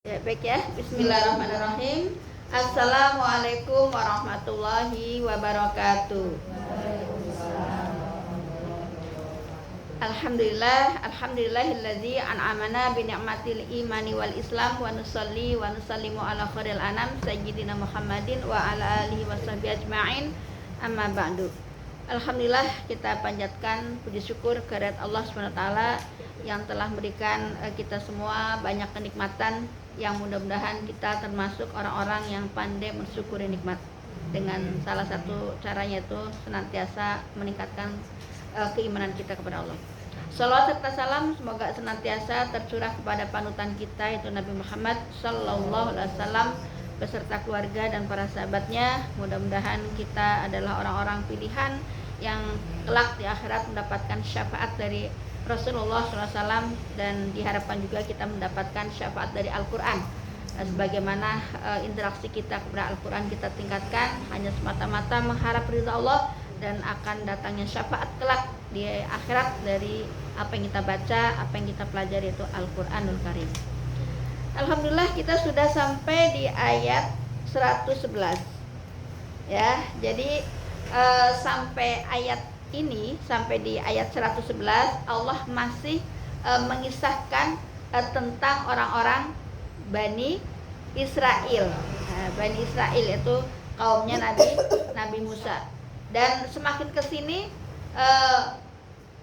Ya, baik ya. Bismillahirrahmanirrahim. Assalamualaikum warahmatullahi wabarakatuh. Alhamdulillahilladzi an'amana bi ni'matil imani wal islam wa nusalli wa nusallimu ala khairil anam sayyidina Muhammadin wa ala alihi washabbihi ajma'in. Amma ba'du. Alhamdulillah, kita panjatkan puji syukur kehadirat Allah SWT yang telah memberikan kita semua banyak kenikmatan, yang mudah-mudahan kita termasuk orang-orang yang pandai mensyukuri nikmat. Dengan salah satu caranya itu senantiasa meningkatkan keimanan kita kepada Allah. Salawat serta salam semoga senantiasa tercurah kepada panutan kita, yaitu Nabi Muhammad Sallallahu Alaihi Wasallam beserta keluarga dan para sahabatnya. Mudah-mudahan kita adalah orang-orang pilihan yang kelak di akhirat mendapatkan syafaat dari Rasulullah SAW, dan diharapkan juga kita mendapatkan syafaat dari Al-Quran. Sebagaimana interaksi kita kepada Al-Quran kita tingkatkan hanya semata-mata mengharap ridha Allah dan akan datangnya syafaat kelak di akhirat dari apa yang kita baca, apa yang kita pelajari, itu Al-Quranul Karim. Alhamdulillah, kita sudah sampai di ayat 111 ya. Jadi sampai ayat ini, sampai di ayat 111 Allah masih mengisahkan tentang orang-orang Bani Israel. Bani Israel itu kaumnya Nabi Musa. Dan semakin kesini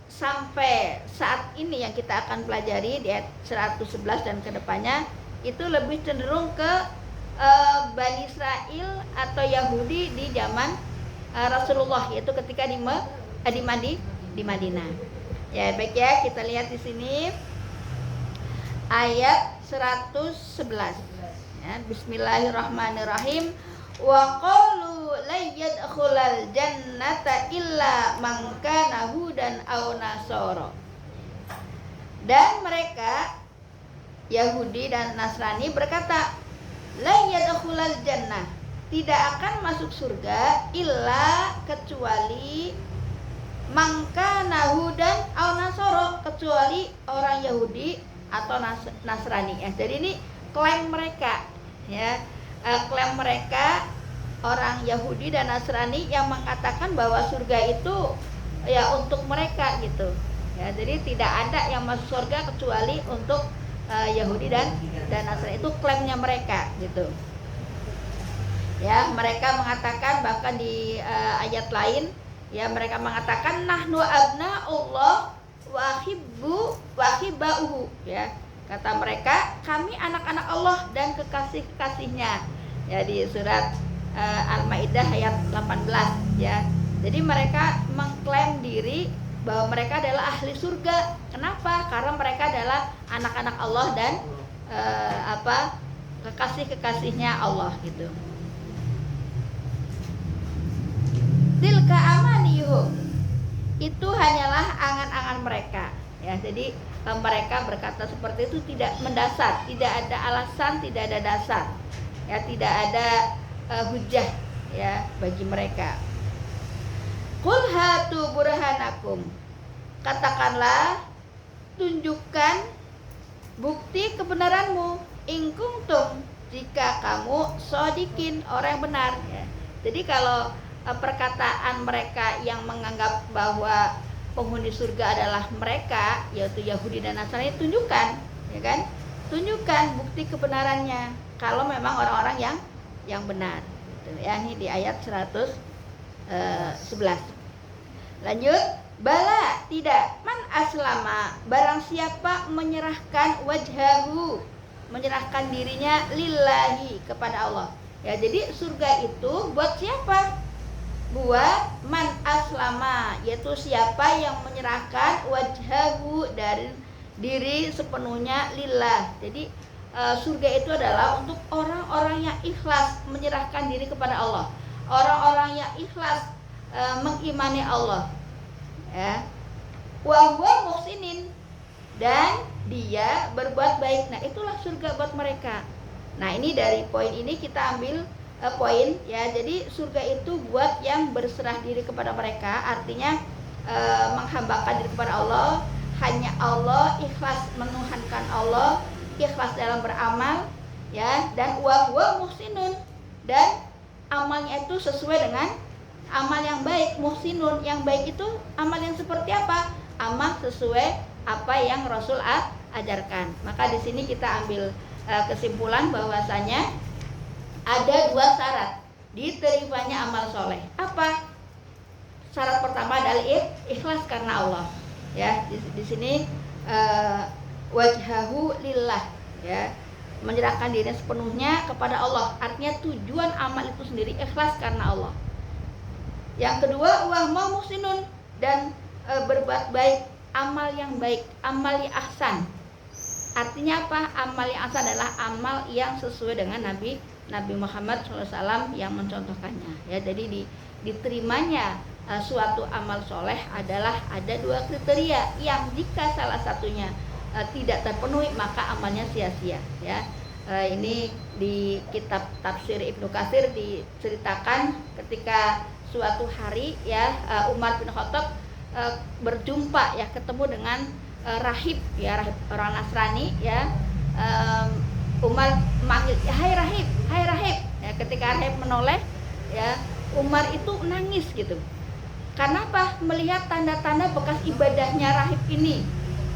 sampai saat ini yang kita akan pelajari di ayat 111 dan kedepannya, itu lebih cenderung ke Bani Israel atau Yahudi di zaman Rasulullah, yaitu ketika di Madinah. Ya, baik ya, kita lihat di sini ayat 111. Ya, Bismillahirrahmanirrahim. Wa qalu la yadkhulal jannata illa man kana hudan aw nasara. Dan mereka Yahudi dan Nasrani berkata, la yadkhulal jannah, tidak akan masuk surga illa kecuali mangka nahudan au nasoro, kecuali orang Yahudi atau Nasrani ya. Jadi ini klaim mereka ya, klaim mereka orang Yahudi dan Nasrani yang mengatakan bahwa surga itu ya untuk mereka gitu ya. Jadi tidak ada yang masuk surga kecuali untuk Yahudi dan Nasrani, itu klaimnya mereka gitu. Ya, mereka mengatakan bahkan di ayat lain ya, mereka mengatakan nahnu abna'ullah wa hibbauhu ya. Kata mereka, kami anak-anak Allah dan kekasih-kekasihnya. Ya, di surat Al-Maidah ayat 18 ya. Jadi mereka mengklaim diri bahwa mereka adalah ahli surga. Kenapa? Karena mereka adalah anak-anak Allah dan kekasih-kekasihnya Allah gitu. Tilka amaniyuhum, itu hanyalah angan-angan mereka ya. Jadi mereka berkata seperti itu tidak mendasar, tidak ada alasan, tidak ada dasar ya, tidak ada hujah ya bagi mereka. Qul hatu burhanakum, katakanlah tunjukkan bukti kebenaranmu, in kuntum, jika kamu shodikin, orang yang benar ya. Jadi kalau perkataan mereka yang menganggap bahwa penghuni surga adalah mereka, yaitu Yahudi dan Nasrani, tunjukkan ya kan, tunjukkan bukti kebenarannya kalau memang orang-orang yang benar ya. Ini di ayat 111. Lanjut, bala, tidak, man aslama, barang siapa menyerahkan wajhahu, menyerahkan dirinya lillahi, kepada Allah ya. Jadi surga itu buat siapa? Buat man aslama, yaitu siapa yang menyerahkan wajhahu, dari diri sepenuhnya lillah. Jadi surga itu adalah untuk orang-orang yang ikhlas menyerahkan diri kepada Allah, orang-orang yang ikhlas mengimani Allah ya. Wa huwa muhsinin, dan dia berbuat baik. Nah, itulah surga buat mereka. Nah, ini dari poin ini kita ambil poin ya. Jadi surga itu buat yang berserah diri kepada mereka, artinya menghambakan diri kepada Allah, hanya Allah, ikhlas menuhankan Allah, ikhlas dalam beramal ya, dan wa huwa muhsinun, dan amalnya itu sesuai dengan amal yang baik. Muhsinun, yang baik itu amal yang seperti apa? Amal sesuai apa yang Rasul ajarkan. Maka di sini kita ambil kesimpulan bahwasanya ada 2 syarat diterimanya amal soleh. Apa? Syarat pertama adalah ikhlas karena Allah. Ya, di sini wajhahu lillah, ya, menyerahkan diri sepenuhnya kepada Allah. Artinya tujuan amal itu sendiri ikhlas karena Allah. Yang kedua, wa muhsinun, dan berbuat baik, amal yang baik, amal yang ahsan. Artinya apa? Amal yang ahsan adalah amal yang sesuai dengan Nabi Muhammad SAW yang mencontohkannya. Ya, jadi diterimanya suatu amal soleh adalah ada 2 kriteria yang jika salah satunya tidak terpenuhi maka amalnya sia-sia. Ya, ini di kitab tafsir Ibnu Katsir diceritakan ketika suatu hari, ya, Umar bin Khattab berjumpa, ya, ketemu dengan rahib, ya, rahib orang Nasrani, ya. Umar memanggil, hai rahib, hai rahib. Ya, ketika rahib menoleh, ya, Umar itu nangis gitu. Karena apa? Melihat tanda-tanda bekas ibadahnya rahib ini,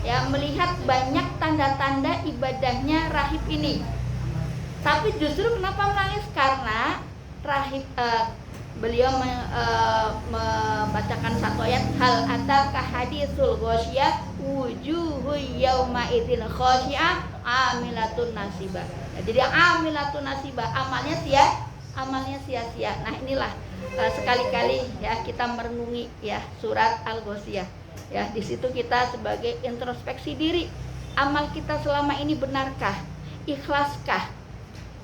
ya, melihat banyak tanda-tanda ibadahnya rahib ini. Tapi justru kenapa menangis? Karena rahib beliau membacakan satu ayat, hal ataka hadisul ghasyiyah wujuhu yauma idzin khasyiah amilatun nasibah. Ya, jadi amilatun nasibah, amalnya sia-sia. Nah, inilah sekali-kali, ya, kita merenungi, ya, surat Al-Ghasyiyah. Ya, di situ kita sebagai introspeksi diri, amal kita selama ini benarkah? Ikhlaskah?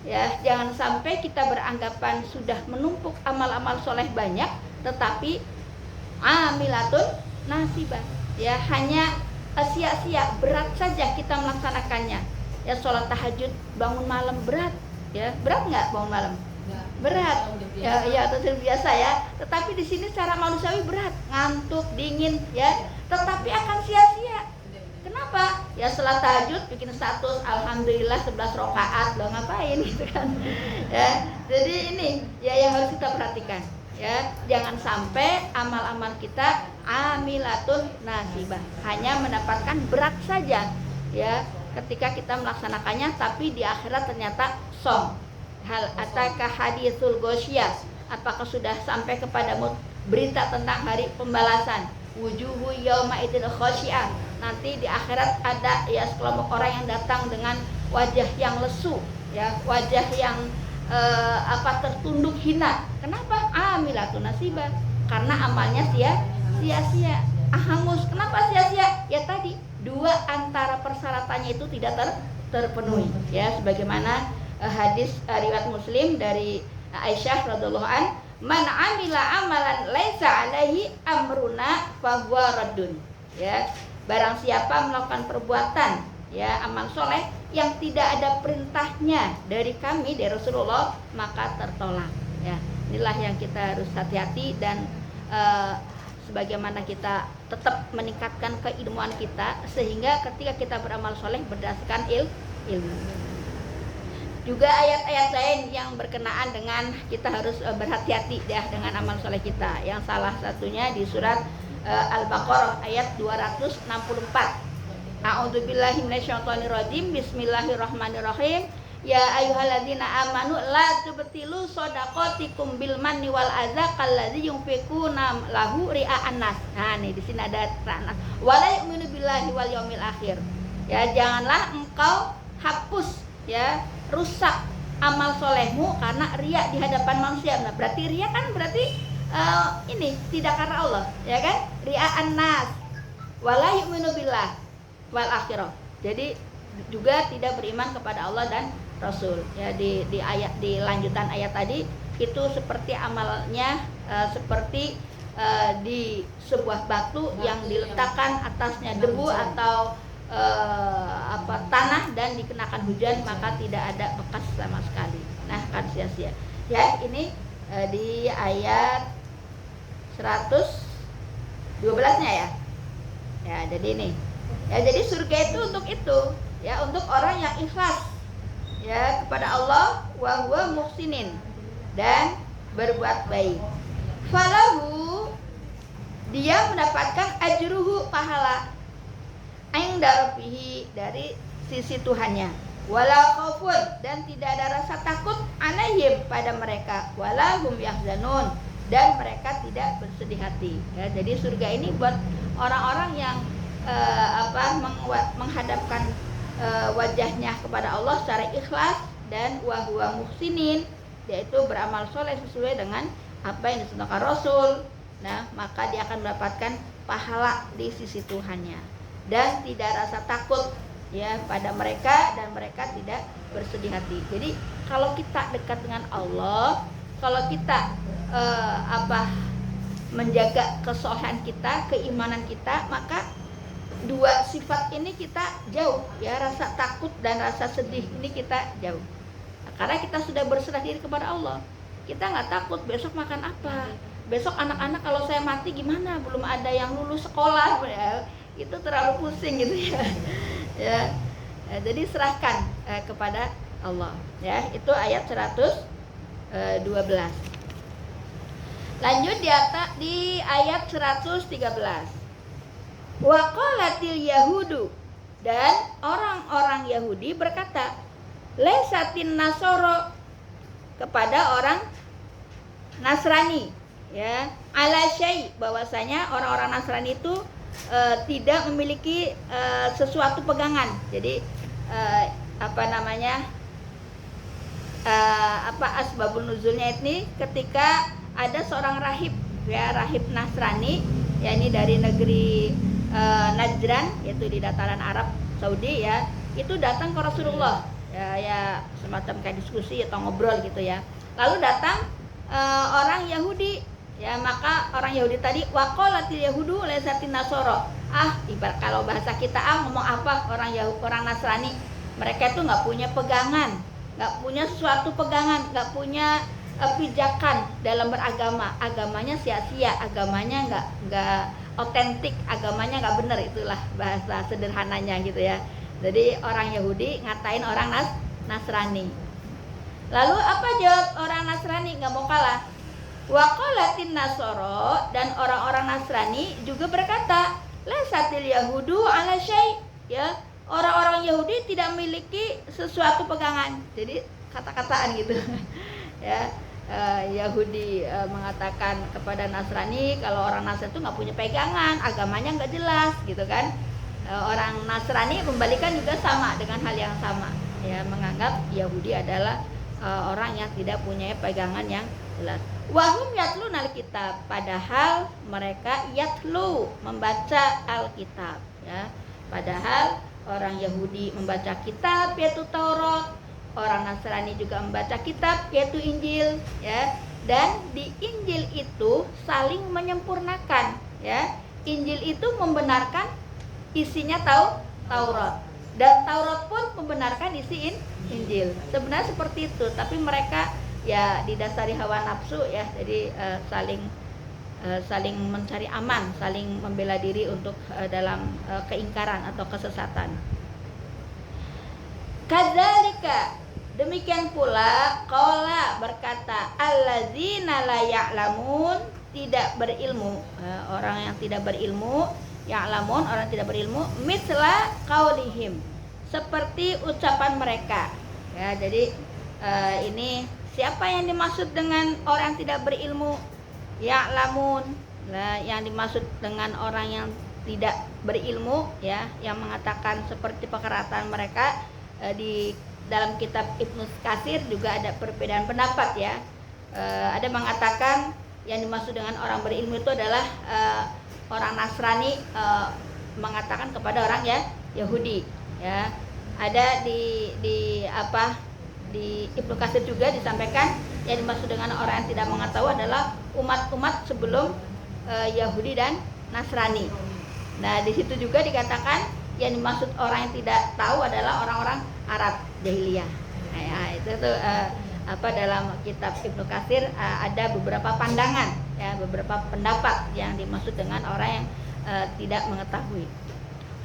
Ya, jangan sampai kita beranggapan sudah menumpuk amal-amal soleh banyak, tetapi amilatun nasibah, ya, hanya sia-sia, berat saja kita melaksanakannya. Ya, sholat tahajud, bangun malam berat, ya, berat nggak bangun malam? Berat, ya, itu biasa, ya. Tetapi di sini secara manusiawi berat, ngantuk, dingin, ya, tetapi akan sia-sia. Kenapa? Ya, setelah tahajud bikin status alhamdulillah 11 rakaat, lo ngapain gitu kan. Ya, jadi ini, ya, yang harus kita perhatikan, ya, jangan sampai amal-amal kita amilatun nasibah, hanya mendapatkan berat saja, ya, ketika kita melaksanakannya, tapi di akhirat ternyata song. Hal ataka hadisul ghasyiyah, apakah sudah sampai kepadamu berita tentang hari pembalasan? Wujuhu yauma idzin khasyiah, nanti di akhirat ada, ya, sekelompok orang yang datang dengan wajah yang lesu, ya, wajah yang tertunduk hina. Kenapa? Amilatun nasibah, karena amalnya sia-sia, hangus. Kenapa sia-sia? Ya, tadi 2 antara persyaratannya itu tidak terpenuhi, ya, sebagaimana hadis riwayat Muslim dari Aisyah radhiyallahu an, man amila amalan laisa alaihi amruna fahuwa raddun. Ya, barang siapa melakukan perbuatan, ya, amal soleh yang tidak ada perintahnya dari kami, dari Rasulullah, maka tertolak. Ya, inilah yang kita harus hati-hati, dan sebagaimana kita tetap meningkatkan keilmuan kita, sehingga ketika kita beramal soleh berdasarkan ilmu. Juga ayat-ayat lain yang berkenaan dengan kita harus berhati-hati, ya, dengan amal soleh kita. Yang salah satunya di surat Al-Baqarah ayat 264. A'udzubillahi minasyaitonirrajim. Bismillahirrahmanirrahim. Ya ayyuhalladzina amanu la tubtilu shadaqatikum bil manni wal adza kalladzi yunfiquna lahu ria'an nas. Nah, nih di sini ada ria'an nas. Wala yu'minu billahi wal yaumil akhir. Ya, janganlah engkau hapus, ya, rusak amal solehmu karena riya di hadapan manusia. Nah, berarti riya kan berarti ini tidak karena Allah, ya kan? Ria'an nas wala yu'minu billah wal akhirah. Jadi juga tidak beriman kepada Allah dan Rasul. Ya, di ayat, di lanjutan ayat tadi itu seperti amalnya seperti di sebuah batu yang diletakkan atasnya debu atau tanah dan dikenakan hujan, maka tidak ada bekas sama sekali. Nah, kan sia-sia. Ya, ini di ayat 112-nya, ya. Ya, jadi ini. Ya, jadi surga itu untuk itu, ya, untuk orang yang ikhlas. ya kepada Allah, wa huwa muhsinin, dan berbuat baik. Falahu, dia mendapatkan ajruhu, pahala, inda rabbihi, dari sisi Tuhannya. Wala khaufun, dan tidak ada rasa takut, alaihim, pada mereka, wala hum yahzanun, dan mereka tidak bersedih hati. Ya, jadi surga ini buat orang-orang yang menghadapkan wajahnya kepada Allah secara ikhlas, dan wa huwa muhsinin, yaitu beramal soleh sesuai dengan apa yang disunnahkan Rasul. Nah, maka dia akan mendapatkan pahala di sisi Tuhannya, dan tidak rasa takut ya pada mereka, dan mereka tidak bersedih hati. Jadi kalau kita dekat dengan Allah, kalau kita menjaga kesolehan kita, keimanan kita, maka dua sifat ini kita jauh, ya, rasa takut dan rasa sedih ini kita jauh. Karena kita sudah berserah diri kepada Allah. Kita nggak takut besok makan apa, besok anak-anak kalau saya mati gimana, belum ada yang lulus sekolah, ya, itu terlalu pusing gitu ya. Ya, jadi serahkan kepada Allah. Ya, itu ayat 112. Lanjut di ayat 113. Wa qalatil yahudu, dan orang-orang Yahudi berkata, lesatin nasoro, kepada orang Nasrani, ya, ala syai, bahwasanya orang-orang Nasrani itu tidak memiliki sesuatu pegangan. Jadi asbabun nuzulnya ini ketika ada seorang rahib, ya, rahib Nasrani, yakni dari negeri Najran, yaitu di dataran Arab Saudi, ya, itu datang ke Rasulullah, ya semacam kayak diskusi atau ngobrol gitu ya. Lalu datang orang Yahudi, ya, maka orang Yahudi tadi waqalatil yahudu lesatin nasoro. Ibarat kalau bahasa kita ngomong apa, orang Nasrani, mereka itu nggak punya pegangan, nggak punya suatu pegangan, nggak punya pijakan dalam beragama, agamanya sia-sia, agamanya nggak otentik, agamanya nggak benar, itulah bahasa sederhananya gitu ya. Jadi orang Yahudi ngatain orang Nasrani. Lalu apa jawab orang Nasrani? Nggak mau kalah. Waqalatin nasoro, dan orang-orang Nasrani juga berkata, lesatil yahudu ala syai, ya, orang-orang Yahudi tidak memiliki sesuatu pegangan. Jadi kata-kataan gitu. Ya, Yahudi mengatakan kepada Nasrani kalau orang Nasrani itu nggak punya pegangan, agamanya nggak jelas gitu kan. Orang Nasrani membalikan juga sama dengan hal yang sama, ya, menganggap Yahudi adalah orang yang tidak punya pegangan yang jelas. Wahum yatlun alkitab, padahal mereka yatlu, membaca alkitab, ya. Padahal orang Yahudi membaca kitab yaitu Taurat, orang Nasrani juga membaca kitab yaitu Injil, ya. Dan di Injil itu saling menyempurnakan, ya. Injil itu membenarkan isinya Taurat, dan Taurat pun membenarkan isi Injil. Sebenarnya seperti itu, tapi mereka ya didasari hawa nafsu, ya. Jadi saling mencari aman, saling membela diri untuk dalam keingkaran atau kesesatan. Kadzalika, demikian pula qala, berkata, allazina la ya'lamun, tidak berilmu, orang yang tidak berilmu, ya'lamun, orang tidak berilmu, misla qaulihim, seperti ucapan mereka, ya. Jadi ini siapa yang dimaksud dengan orang yang tidak berilmu? Ya'lamun, yang dimaksud dengan orang yang tidak berilmu, ya, yang mengatakan seperti perkataan mereka. Di dalam kitab Ibnu Katsir juga ada perbedaan pendapat, ya. Ada mengatakan yang dimaksud dengan orang berilmu itu adalah orang Nasrani mengatakan kepada orang, ya, Yahudi, ya. Ada di Ibnu Katsir juga disampaikan yang dimaksud dengan orang yang tidak mengetahui adalah umat-umat sebelum Yahudi dan Nasrani. Nah, di situ juga dikatakan yang dimaksud orang yang tidak tahu adalah orang-orang Arab jahiliyah. Nah, ya, itu tuh dalam kitab Ibnu Katsir ada beberapa pandangan, ya, beberapa pendapat yang dimaksud dengan orang yang tidak mengetahui.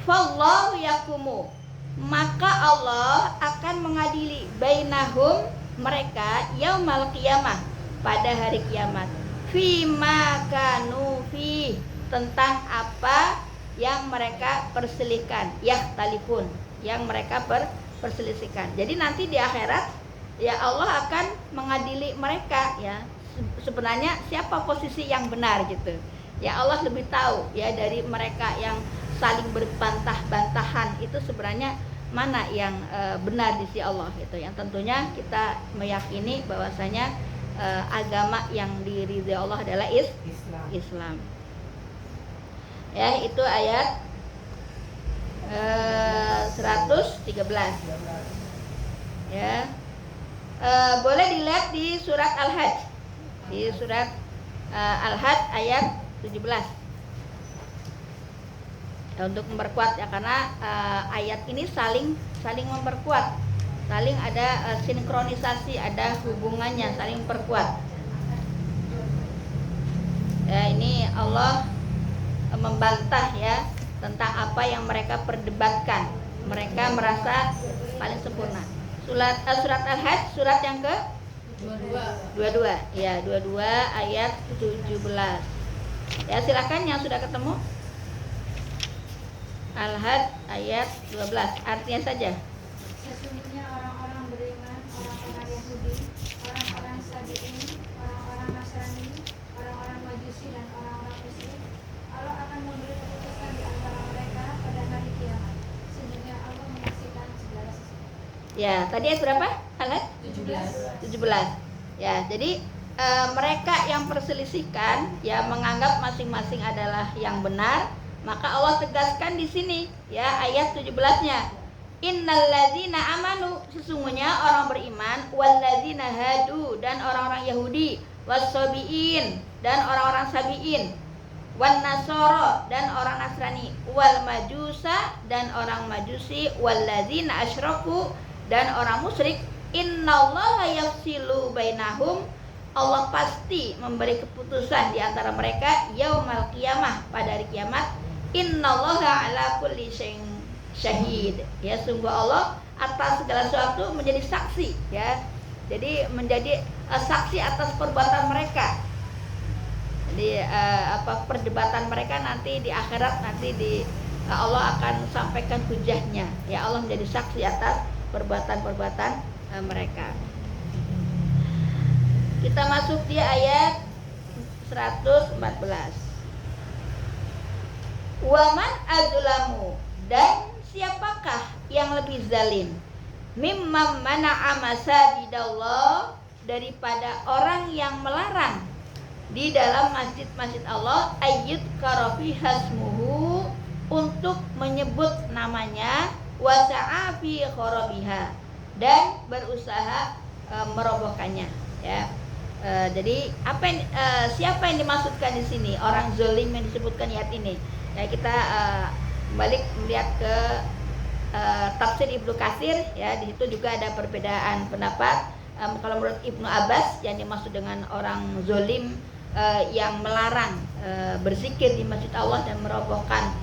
Fallahu yakumu, maka Allah akan mengadili bainahum mereka yaumal qiyamah pada hari kiamat fima kanu fi tentang apa yang mereka perselisihkan talifun yang mereka perselisihkan. Jadi nanti di akhirat ya Allah akan mengadili mereka ya. Sebenarnya siapa posisi yang benar gitu. Ya Allah lebih tahu ya dari mereka yang saling berbantah-bantahan itu sebenarnya mana yang benar di sisi Allah gitu. Yang tentunya kita meyakini bahwasanya agama yang diridhai Allah adalah Islam. Ya, itu ayat 113. Ya. Boleh dilihat di surat Al-Hajj. Di surat Al-Hajj ayat 17. Ya, untuk memperkuat ya karena ayat ini saling memperkuat. Saling ada sinkronisasi, ada hubungannya, saling memperkuat. Ya, ini Allah membantah ya tentang apa yang mereka perdebatkan. Mereka merasa paling sempurna. Surat Al-Hajj surat yang ke 22. Ya, 22 ayat 17. Ya, silakan yang sudah ketemu. Al-Hajj ayat 12. Artinya saja. Sesungguhnya orang-orang beriman, orang-orang Yahudi, orang-orang Sabi'in, orang-orang Nasrani, orang-orang Majusi dan orang-orang Musyrik, Allah akan memberi keputusan di antara mereka pada hari kiamat. Sesungguhnya Allah menyaksikan segala sesuatu. Ya, tadi ayat berapa? Al-Hajj 17. Ya, jadi mereka yang perselisihkan ya menganggap masing-masing adalah yang benar, maka Allah tegaskan di sini ya ayat 17-nya. Innalladzina amanu, sesungguhnya orang beriman, walladzina hadu, dan orang-orang Yahudi, wassabiin, dan orang-orang Sabiin, wan nasoro, dan orang Nasrani, wal majusa, dan orang Majusi, walladzina asyraku, dan orang musyrik. Innallaha yafsilu bainahum, Allah pasti memberi keputusan di antara mereka yaumal qiyamah pada hari kiamat. Innallaha ala kulli syai'in syahid, ya sungguh Allah atas segala sesuatu menjadi saksi ya. Jadi menjadi saksi atas perbuatan mereka. Jadi perdebatan mereka nanti di akhirat, nanti Allah akan sampaikan hujahnya ya. Allah menjadi saksi atas perbuatan-perbuatan mereka. Kita masuk di ayat 114. Waman azlamu, dan siapakah yang lebih zalim mimman mana'a masajidallah, daripada orang yang melarang di dalam masjid-masjid Allah ayyud karafi hasmuhu, untuk menyebut namanya, wasa'a fi kharabiha, dan berusaha merobohkannya ya. Jadi siapa yang dimaksudkan di sini orang zalim yang disebutkan ayat ini ya. Kita balik melihat ke tafsir Ibnu Katsir ya. Di situ juga ada perbedaan pendapat. Kalau menurut Ibnu Abbas yang dimaksud dengan orang zalim yang melarang berzikir di masjid Allah dan merobohkan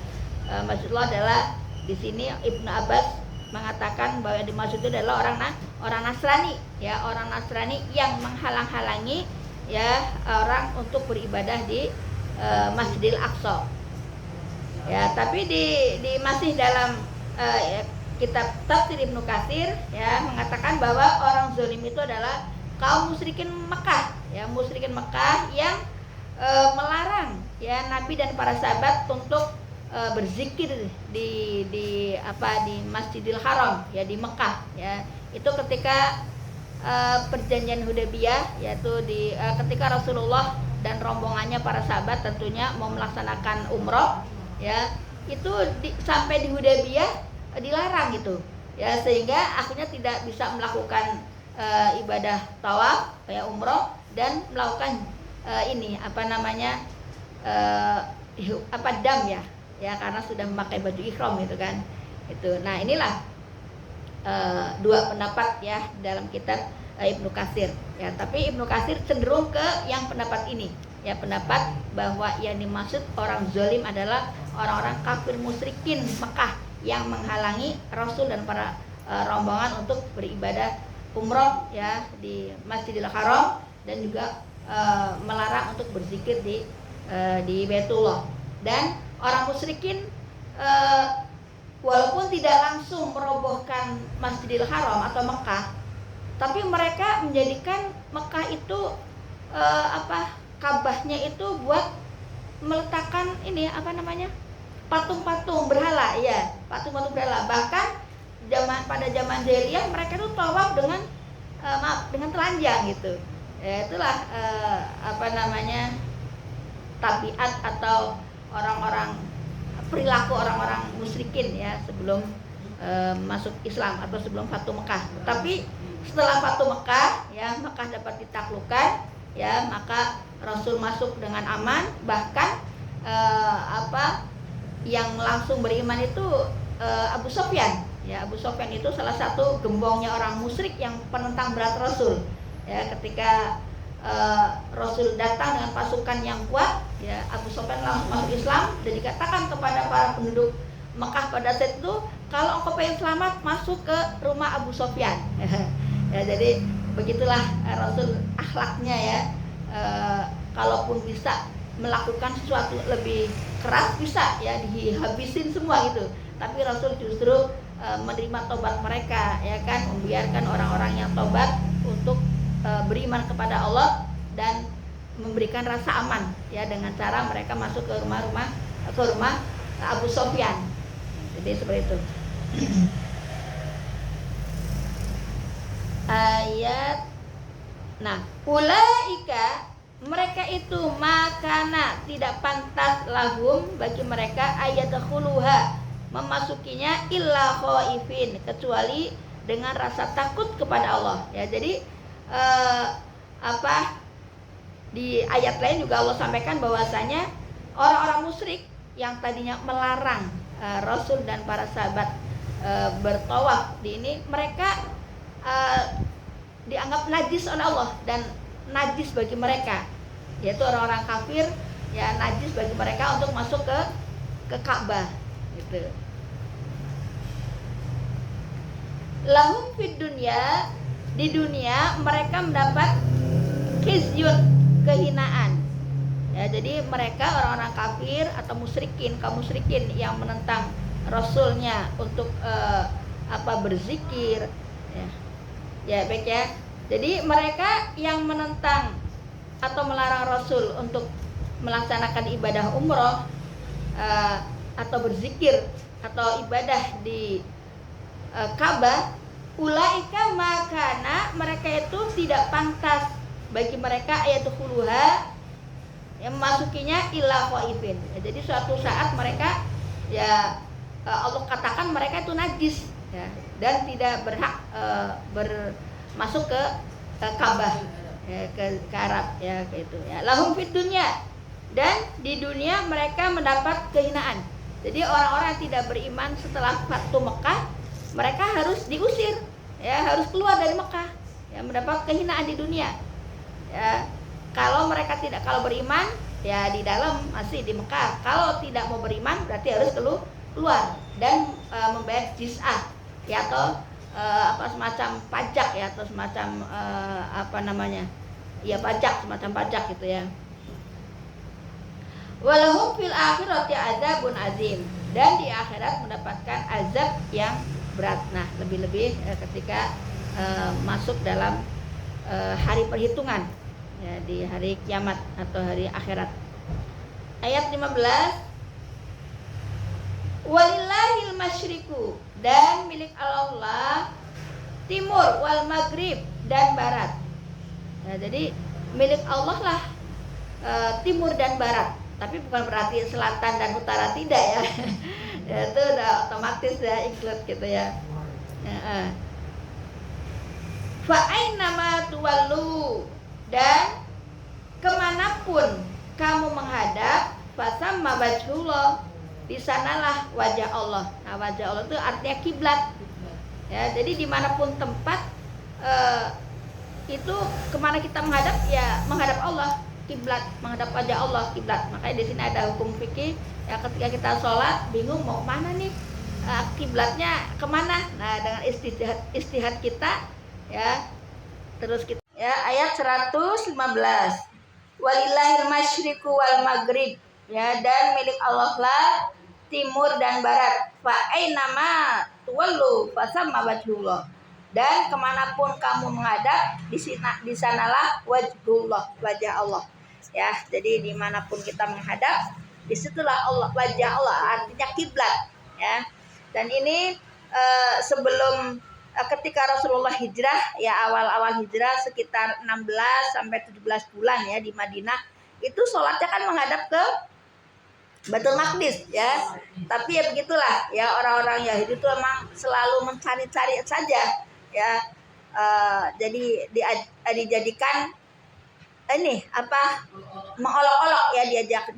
masjid Allah adalah, di sini Ibnu Abbas mengatakan bahwa yang dimaksud itu adalah orang Nasrani ya, orang Nasrani yang menghalang-halangi ya orang untuk beribadah di Masjidil Aqsa. Ya, tapi masih dalam kitab tafsir Ibnu Katsir ya mengatakan bahwa orang zalim itu adalah kaum musyrikin Mekah ya, musyrikin Mekah yang melarang ya Nabi dan para sahabat untuk berzikir di Masjidil Haram ya, di Mekah ya. Itu ketika perjanjian Hudaybiyah, yaitu ketika Rasulullah dan rombongannya para sahabat tentunya mau melaksanakan umroh ya, itu sampai di Hudaybiyah dilarang gitu ya, sehingga akhirnya tidak bisa melakukan ibadah tawaf ya, umroh, dan melakukan dam ya karena sudah memakai baju ihram gitu kan itu. Nah, inilah dua pendapat ya dalam kitab Ibnu Katsir ya, tapi Ibnu Katsir cenderung ke yang pendapat ini ya, pendapat bahwa yang dimaksud orang zalim adalah orang-orang kafir musyrikin Mekah yang menghalangi Rasul dan para rombongan untuk beribadah umroh ya di Masjidil Haram, dan juga melarang untuk berzikir di Baitullah. Dan orang musyrikin walaupun tidak langsung merobohkan Masjidil Haram atau Mekah, tapi mereka menjadikan Mekah itu Ka'bahnya itu buat meletakkan patung-patung berhala ya, patung-patung berhala. Bahkan pada zaman jahiliyah mereka itu tawaf dengan dengan telanjang gitu. Ya, itulah tabiat atau perilaku orang-orang musyrikin ya sebelum masuk Islam atau sebelum Fatu Mekah. Tapi setelah Fatu Mekah ya, Mekah dapat ditaklukkan ya, maka Rasul masuk dengan aman. Bahkan yang langsung beriman itu Abu Sofyan ya. Abu Sofyan itu salah satu gembongnya orang musyrik yang penentang berat Rasul ya. Ketika Rasul datang dengan pasukan yang kuat ya, Abu Sofyan langsung masuk Islam dan dikatakan kepada para penduduk Mekah pada saat itu, kalau engkau pengen selamat, masuk ke rumah Abu Sofyan. Ya, jadi begitulah Rasul akhlaknya ya. Kalaupun bisa melakukan sesuatu lebih keras, bisa ya dihabisin semua gitu, tapi Rasul justru menerima tobat mereka ya kan, membiarkan orang-orang yang tobat untuk beriman kepada Allah dan memberikan rasa aman ya, dengan cara mereka masuk ke rumah Abu Sofyan. Jadi seperti itu. Ayat. Nah, ulaika, mereka itu makana tidak pantas lahum bagi mereka ayadkhuluha, memasukinya illa khaifin, kecuali dengan rasa takut kepada Allah ya. Jadi di ayat lain juga Allah sampaikan bahwasanya orang-orang musyrik yang tadinya melarang Rasul dan para sahabat bertawaf di ini, mereka dianggap najis oleh Allah dan najis bagi mereka, yaitu orang-orang kafir ya, najis bagi mereka untuk masuk ke Ka'bah gitu. Lahum fid dunya, di dunia mereka mendapat khizyun, kehinaan ya. Jadi mereka orang-orang kafir atau kaum musyrikin yang menentang Rasulnya untuk berzikir ya baik ya. Jadi mereka yang menentang atau melarang Rasul untuk melaksanakan ibadah umroh atau berzikir atau ibadah di Ka'bah, ulaika makana, mereka itu tidak pantas bagi mereka ayatuhuluha, yang memasukinya illa khaifin ya. Jadi suatu saat mereka ya Allah katakan mereka itu najis ya, dan tidak berhak masuk ke Ka'bah ya, ke Arab ya, kayak itu ya. Lahum fid dunya, dan di dunia mereka mendapat kehinaan. Jadi orang-orang yang tidak beriman setelah Fatu Mekah, mereka harus diusir ya, harus keluar dari Mekah ya, mendapat kehinaan di dunia ya. Kalau beriman ya di dalam masih di Mekah. Kalau tidak mau beriman berarti harus keluar dan membayar jiz'ah ya, atau semacam pajak ya, atau semacam pajak, semacam pajak gitu ya. Walahum fil akhirati adzabun azim, dan di akhirat mendapatkan azab yang berat. Nah, lebih-lebih ketika masuk dalam hari perhitungan ya, di hari kiamat atau hari akhirat. Ayat 15, walillahil masyriku, dan milik Allah timur, wal maghrib, dan barat ya. Jadi milik Allah lah timur dan barat, tapi bukan berarti selatan dan utara, tidak ya. Ya itu udah otomatis ya, include gitu ya. Fa ainama tuwallu, dan kemanapun kamu menghadap, fasamma wajhullah, di sanalah wajah Allah. Nah, wajah Allah itu artinya kiblat ya. Jadi dimanapun tempat itu kemana kita menghadap ya, menghadap Allah, kiblat, menghadap wajah Allah, kiblat. Makanya di sini ada hukum fikih ya, ketika kita sholat bingung mau mana nih kiblatnya kemana? Nah, dengan istihad kita ya. Terus kita ya ayat 115. Walillahil masyriqu wal maghrib, ya, dan milik Allah lah timur dan barat. Fa ainama tuwallu fasamma wajhullah. Dan kemanapun kamu menghadap, di sanalah wajhullah, wajah Allah. Ya, jadi dimanapun kita menghadap, disitulah Allah, wajah Allah, artinya kiblat. Ya, dan ini sebelum ketika Rasulullah hijrah, ya awal-awal hijrah sekitar 16 sampai 17 bulan ya di Madinah, itu sholatnya kan menghadap ke Baitul Maqdis ya. Tapi ya begitulah ya, orang-orang Yahudi itu memang selalu mencari-cari saja ya. Jadi dijadikan ini apa, mengolok-olok ya,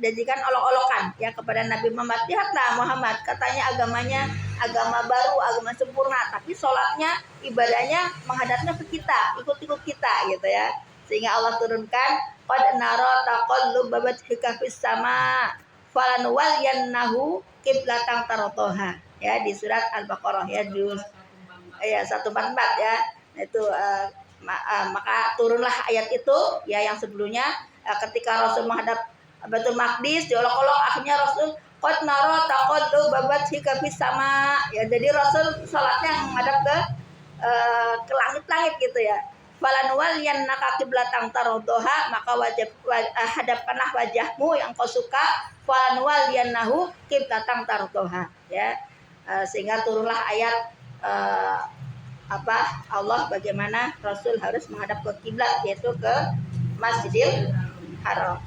dijadikan olok-olokan ya kepada Nabi Muhammad. Lihatlah Muhammad, katanya agamanya agama baru, agama sempurna, tapi sholatnya, ibadahnya menghadapnya ke kita, ikut-ikut kita gitu ya. Sehingga Allah turunkan qad nara taqallub wajhika fis sama falanuwalliyannahu qiblatan tardoha ya, di surat Al-Baqarah ya, juz 144 ya. Itu maka turunlah ayat itu ya, yang sebelumnya ketika Rasul menghadap Baitul Maqdis diolok-olok, akhirnya Rasul qad nara taqallub wajhika fis sama ya, jadi Rasul salatnya menghadap ke langit-langit gitu ya. Falanuwalliyannaka qiblatan tardoha, maka hadapkanlah wajahmu yang kau suka, falanuwalliyannahu qiblatan tardoha ya. Sehingga turunlah ayat Allah bagaimana Rasul harus menghadap ke kiblat, yaitu ke Masjidil Haram.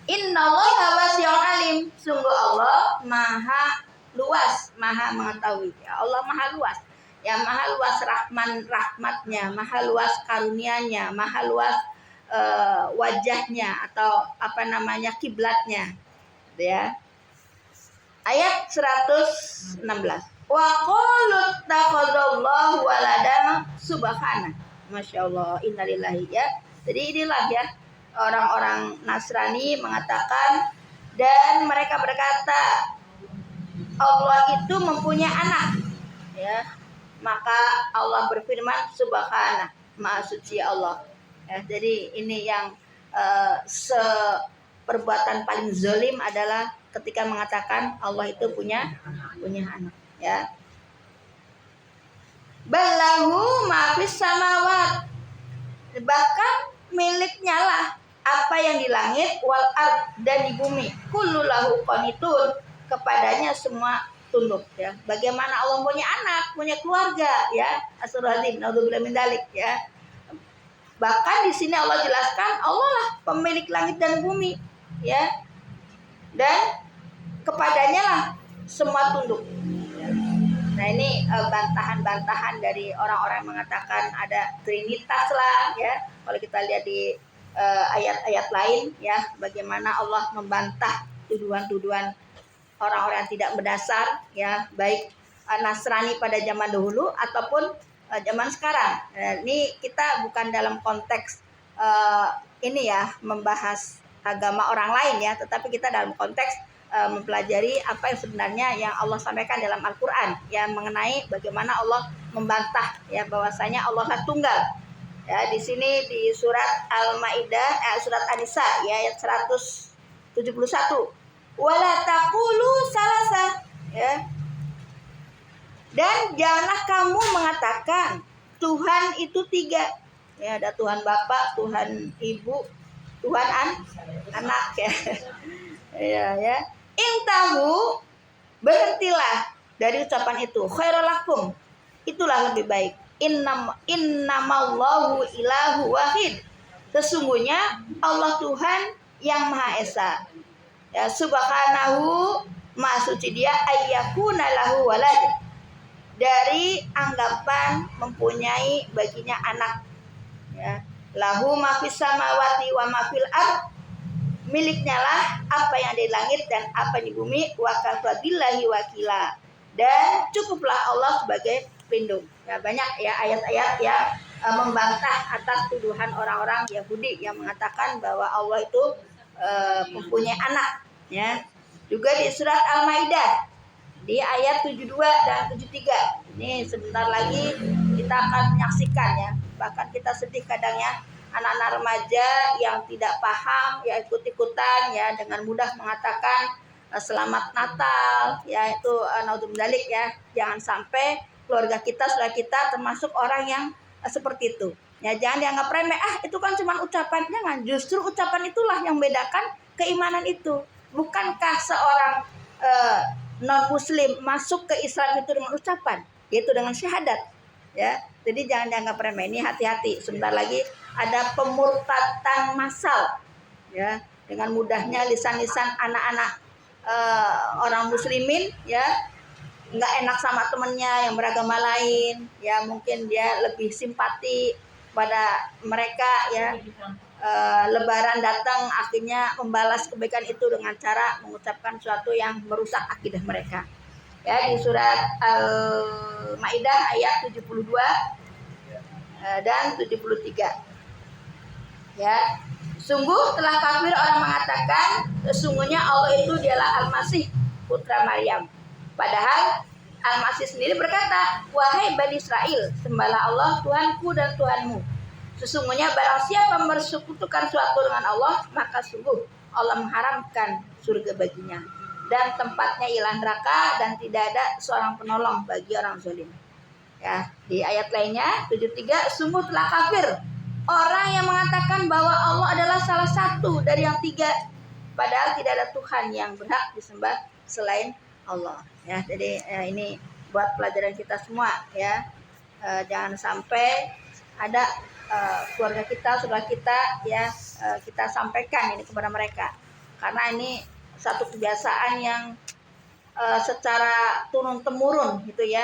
Innallaha wasi'un alim, sungguh Allah maha luas, maha mengetahui ya. Allah maha luas ya, maha luas rahmatnya, maha luas karunianya, maha luas wajahnya atau kiblatnya ya. Ayat 116. Wa qalu takhadallahu waladan subhana. Masya Allah, innalillahi ya. Jadi inilah ya, orang-orang Nasrani mengatakan, dan mereka berkata Allah itu mempunyai anak ya. Maka Allah berfirman subhana, maha suci Allah ya. Jadi ini yang perbuatan paling zalim adalah ketika mengatakan Allah itu punya anak ya. Ballahu ma fis samawat, bahkan miliknya lah apa yang di langit wal ard, dan di bumi, kullu lahu qanitun, kepadanya semua tunduk ya. Bagaimana Allah punya anak, punya keluarga ya, As-Surah naudzubillah min dzalik ya. Bahkan di sini Allah jelaskan Allah lah pemilik langit dan bumi ya, dan kepadanya lah semua tunduk. Nah ini bantahan-bantahan dari orang-orang yang mengatakan ada trinitas lah ya. Kalau kita lihat di ayat-ayat lain ya, bagaimana Allah membantah tuduhan-tuduhan orang-orang yang tidak berdasar ya, baik Nasrani pada zaman dahulu ataupun zaman sekarang. Ini kita bukan dalam konteks ini ya, membahas agama orang lain ya, tetapi kita dalam konteks mempelajari apa yang sebenarnya yang Allah sampaikan dalam Al-Quran yang mengenai bagaimana Allah membantah ya, bahwasanya Allah tunggal ya. Di sini di surat Al-Maidah surat An-Nisa ya, ayat 171, wala taqulu salasa ya, dan janganlah kamu mengatakan Tuhan itu tiga ya, ada Tuhan Bapa, Tuhan Ibu, Tuhan Anak ya ya. Intahu, berhentilah dari ucapan itu, khairul lakum, itulah lebih baik. Innamallahu ilahu wahid, sesungguhnya Allah Tuhan yang Maha Esa ya, subhanahu, maha suci dia, ayyakuna lahu walad, dari anggapan mempunyai baginya anak ya. Lahu ma fis samawati wa ma fil ard, miliknya lah apa yang di langit dan apa di bumi, wa kafabillahi wakila, dan cukuplah Allah sebagai pelindung ya. Banyak ya ayat-ayat yang membantah atas tuduhan orang-orang Yahudi yang mengatakan bahwa Allah itu mempunyai anak ya. Juga di surat Al-Maidah di ayat 72 dan 73. Ini sebentar lagi kita akan menyaksikan ya. Bahkan kita sedih kadangnya anak-anak remaja yang tidak paham ya ikut-ikutan ya dengan mudah mengatakan selamat Natal ya itu naudzubillah ya. Jangan sampai keluarga kita, saudara kita termasuk orang yang seperti itu. Ya jangan dianggap remeh, itu kan cuma ucapan. Jangan, justru ucapan itulah yang membedakan keimanan itu. Bukankah seorang non muslim masuk ke Islam itu dengan ucapan, yaitu dengan syahadat ya. Jadi jangan dianggap remeh. Ini hati-hati, sebentar lagi ada pemurtadan massal ya, dengan mudahnya lisan-lisan anak-anak orang muslimin ya nggak enak sama temennya yang beragama lain ya, mungkin dia lebih simpati pada mereka ya. Lebaran datang akhirnya membalas kebaikan itu dengan cara mengucapkan sesuatu yang merusak akidah mereka ya. Di surat Al-Maidah ayat 72 dan 73 ya. Sungguh telah kafir orang mengatakan sesungguhnya Allah itu dialah Al-Masih putra Maryam, padahal Al-Masih sendiri berkata, wahai Bani Israel, sembahlah Allah Tuhanku dan Tuhanmu. Sesungguhnya barang siapa bersekutukan suatu dengan Allah, maka sungguh Allah mengharamkan surga baginya dan tempatnya ialah neraka dan tidak ada seorang penolong bagi orang zalim. Ya, di ayat lainnya 73, sungguh telah kafir orang yang mengatakan bahwa Allah adalah salah satu dari yang tiga, padahal tidak ada Tuhan yang berhak disembah selain Allah. Ya, jadi ini buat pelajaran kita semua ya. Jangan sampai ada keluarga kita, saudara kita ya, kita sampaikan ini kepada mereka, karena ini satu kebiasaan yang secara turun temurun gitu ya,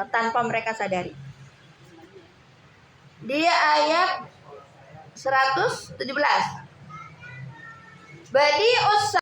tanpa mereka sadari. Di ayat 117, Badi'us